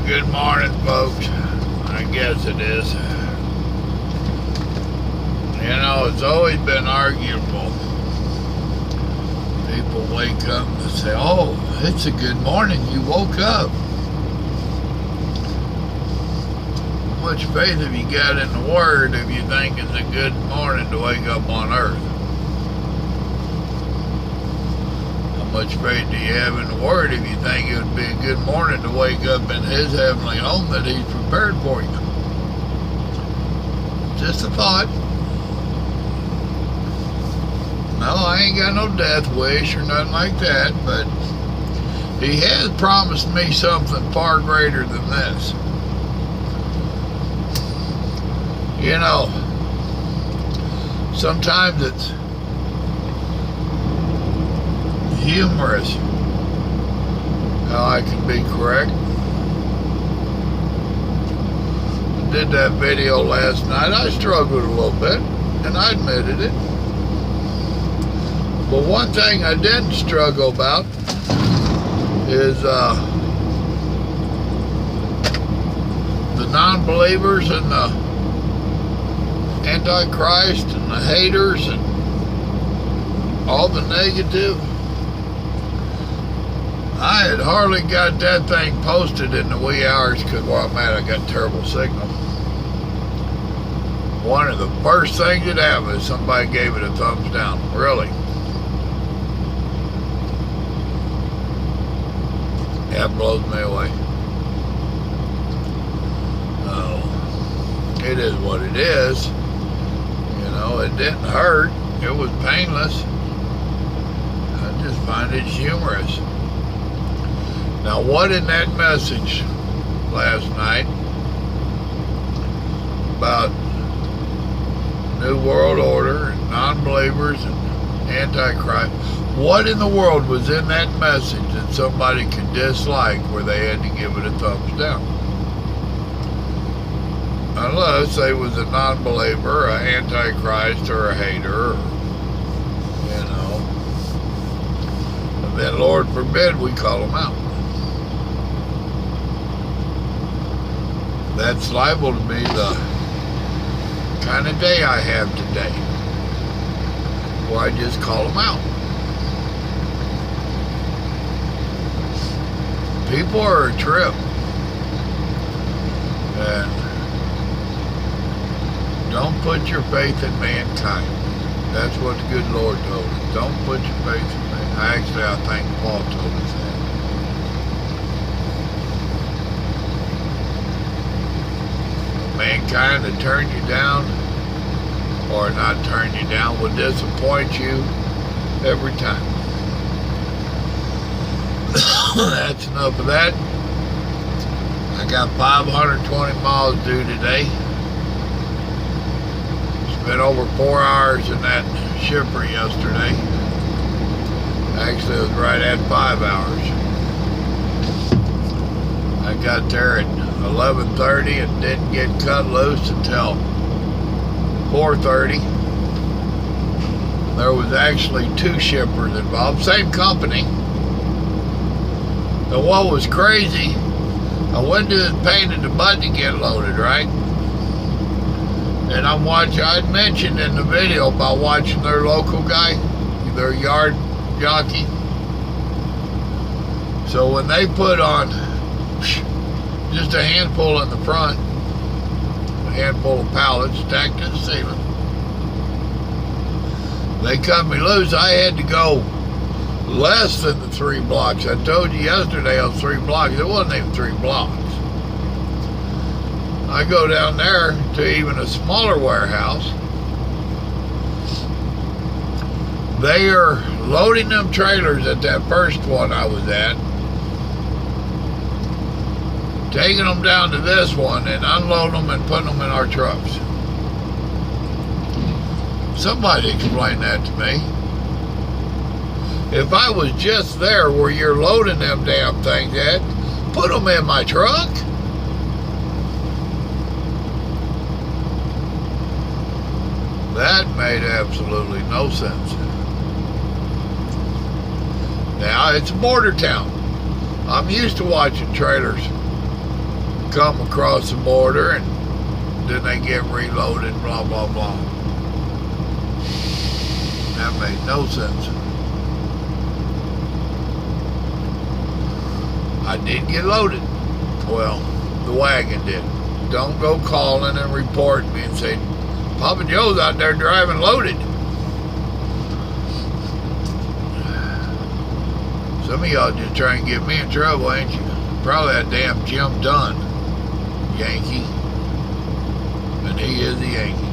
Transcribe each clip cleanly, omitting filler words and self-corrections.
Good morning, folks. I guess it is. You know, it's always been arguable. People wake up and say, oh, it's a good morning. You woke up. How much faith have you got in the Word if you think it's a good morning to wake up on earth? How much faith do you have in the Word if you think it would be a good morning to wake up in His heavenly home that He's prepared for you? Just a thought. No, I ain't got no death wish or nothing like that, but He has promised me something far greater than this. You know, sometimes it's humorous how I can be correct. I did that video last night. I struggled a little bit, and I admitted it. But one thing I didn't struggle about is the non-believers and the Antichrist and the haters and all the negative. I had hardly got that thing posted in the wee hours because where I'm at, I got terrible signal. One of the first things that happened is somebody gave it a thumbs down. Really. That blows me away. Oh, it is what it is. You know, it didn't hurt. It was painless. I just find it humorous. Now, what in that message last night about New World Order and non-believers and Antichrist, what in the world was in that message that somebody could dislike where they had to give it a thumbs down? Unless they was a non-believer, an Antichrist, or a hater, or, you know. And then, Lord forbid, we call them out. That's liable to be the kind of day I have today, where I just call them out. People are a trip. And don't put your faith in mankind. That's what the good Lord told us. Don't put your faith in man. Actually, I think Paul told us that. Mankind that turn you down, or not turn you down, will disappoint you every time. That's enough of that. I got 520 miles due today. Spent over 4 hours in that shipper yesterday. Actually, it was right at 5 hours. I got there at 11:30 and didn't get cut loose until 4:30. There was actually 2 shippers involved, same company. And what was crazy, I went to the pain in the butt to get loaded, right? And I'm watching, I'd mentioned in the video about watching their local guy, their yard jockey. So when they put on just a handful in the front, a handful of pallets stacked to the ceiling, they cut me loose. I had to go less than the 3 blocks. I told you yesterday I was 3 blocks. It wasn't even 3 blocks. I go down there to even a smaller warehouse. They are loading them trailers at that first one I was at, taking them down to this one and unloading them and putting them in our trucks. Somebody explain that to me. If I was just there where you're loading them damn things at, put them in my truck. That made absolutely no sense. Now, it's a border town. I'm used to watching trailers come across the border and then they get reloaded, blah, blah, blah. That made no sense. I did get loaded. Well, the wagon did. Don't go calling and reporting me and say, Papa Joe's out there driving loaded. Some of y'all just try and get me in trouble, ain't you? Probably that damn Jim Dunn, Yankee. And he is a Yankee.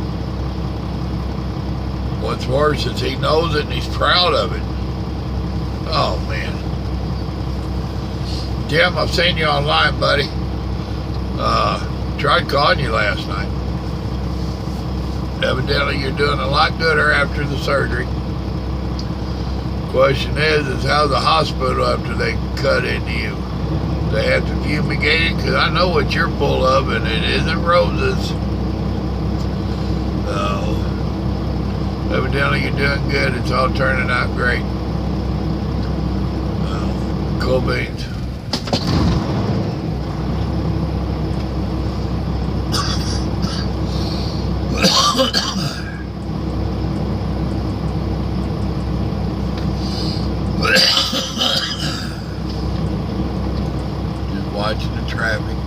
What's worse is he knows it and he's proud of it. Oh, man. Jim, I've seen you online, buddy. Tried calling you last night. Evidently, you're doing a lot gooder after the surgery. Question is how's the hospital after they cut into you? They have to fumigate it? Because I know what you're full of, and it isn't roses. Evidently, you're doing good. It's all turning out great. Cool beans. Just watching the traffic.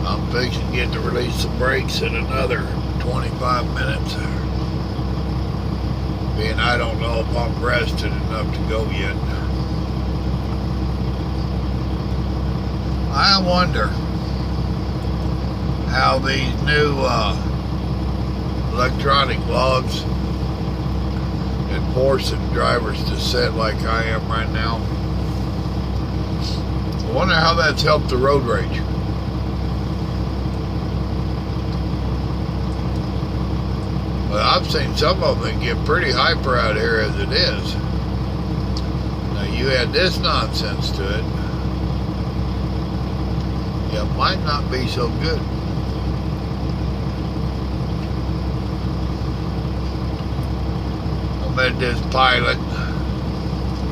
I'm fixing to get to release the brakes in another 25 minutes. Being I don't know if I'm rested enough to go yet. I wonder how these new electronic logs enforcing drivers to sit like I am right now. I wonder how that's helped the road rage. But I've seen some of them get pretty hyper out here as it is. Now you add this nonsense to it, it might not be so good. I met this pilot.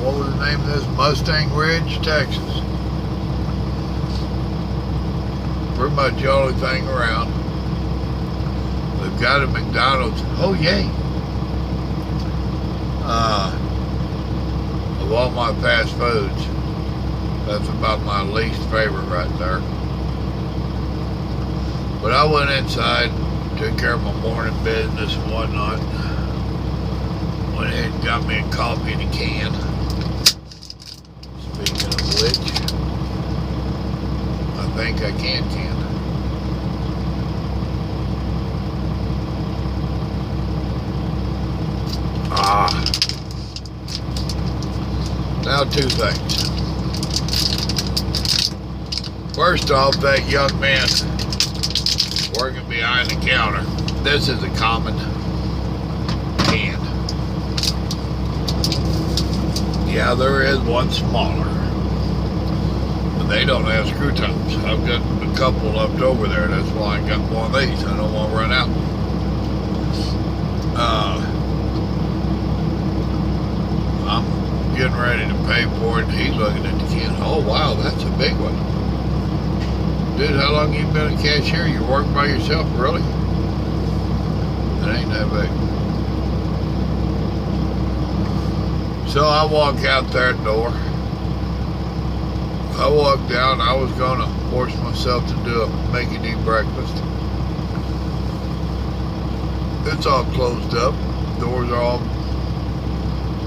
What was the name of this? Mustang Ridge, Texas. Pretty much the only thing around. They've got a McDonald's. Oh, yay. Of all my fast foods, that's about my least favorite right there. But I went inside, took care of my morning business and whatnot. Went ahead and got me a coffee in a can. Speaking of which, I think I can. Now two things. First off, that young man working behind the counter. This is a common can. Yeah, there is one smaller, but they don't have screw tops. I've got a couple left over there. That's why I got one of these. I don't want to run out. I'm getting ready to pay for it. He's looking at the can. Oh wow, that's a big one. Dude, how long you been a cashier? You work by yourself, really? It ain't that big. So I walk out that door. I walked down. I was gonna force myself to do a make and eat breakfast. It's all closed up. Doors are all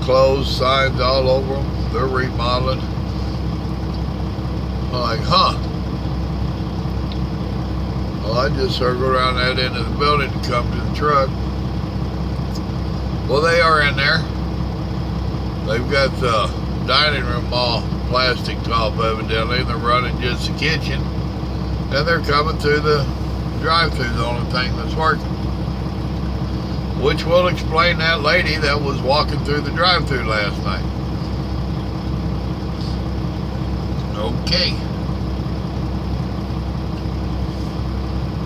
closed, signs all over them. They're remodeling. I'm like, huh? Well, I just circled around that end of the building to come to the truck. Well, they are in there. They've got the dining room all plastic top, evidently, and they're running just the kitchen. And they're coming through the drive-thru, the only thing that's working. Which will explain that lady that was walking through the drive-thru last night. Okay.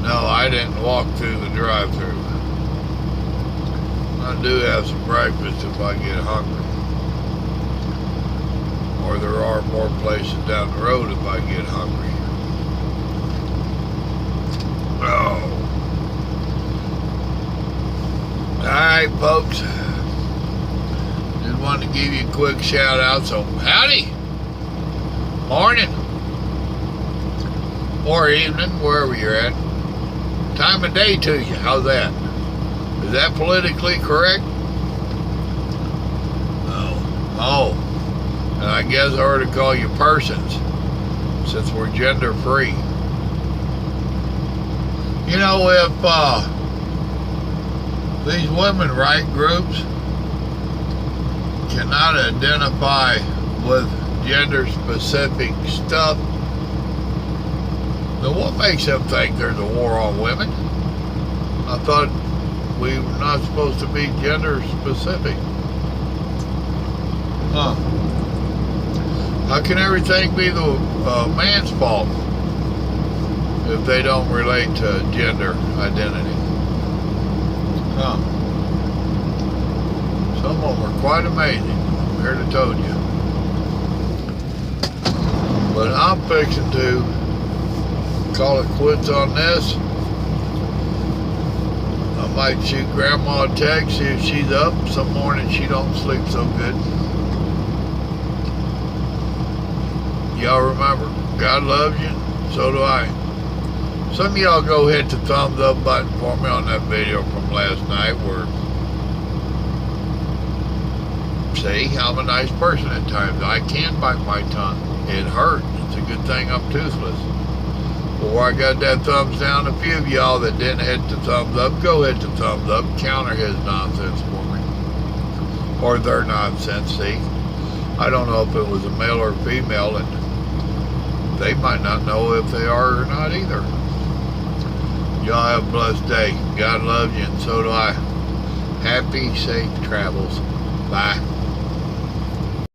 No, I didn't walk through the drive-thru. I do have some breakfast if I get hungry. Or or there are more places down the road if I get hungry. Oh. Alright, folks. Just wanted to give you a quick shout out. So, howdy. Morning. Or evening, wherever you're at. Time of day to you. How's that? Is that politically correct? Oh. And I guess I ought to call you persons, since we're gender free. You know, if these women right groups cannot identify with gender specific stuff, then what makes them think there's a war on women? I thought we were not supposed to be gender specific. Huh. How can everything be the man's fault if they don't relate to gender identity? Huh. Some of them are quite amazing. I'm here to tell you. But I'm fixing to call it quits on this. I might shoot Grandma a text, see if she's up. Some morning she don't sleep so good. Y'all remember, God loves you, so do I. Some of y'all go hit the thumbs up button for me on that video from last night where, see, I'm a nice person at times. I can bite my tongue. It hurts. It's a good thing I'm toothless. Before I got that thumbs down, a few of y'all that didn't hit the thumbs up, go hit the thumbs up. Counter his nonsense for me. Or their nonsense, see. I don't know if it was a male or female, and they might not know if they are or not either. Y'all have a blessed day. God loves you, and so do I. Happy, safe travels. Bye.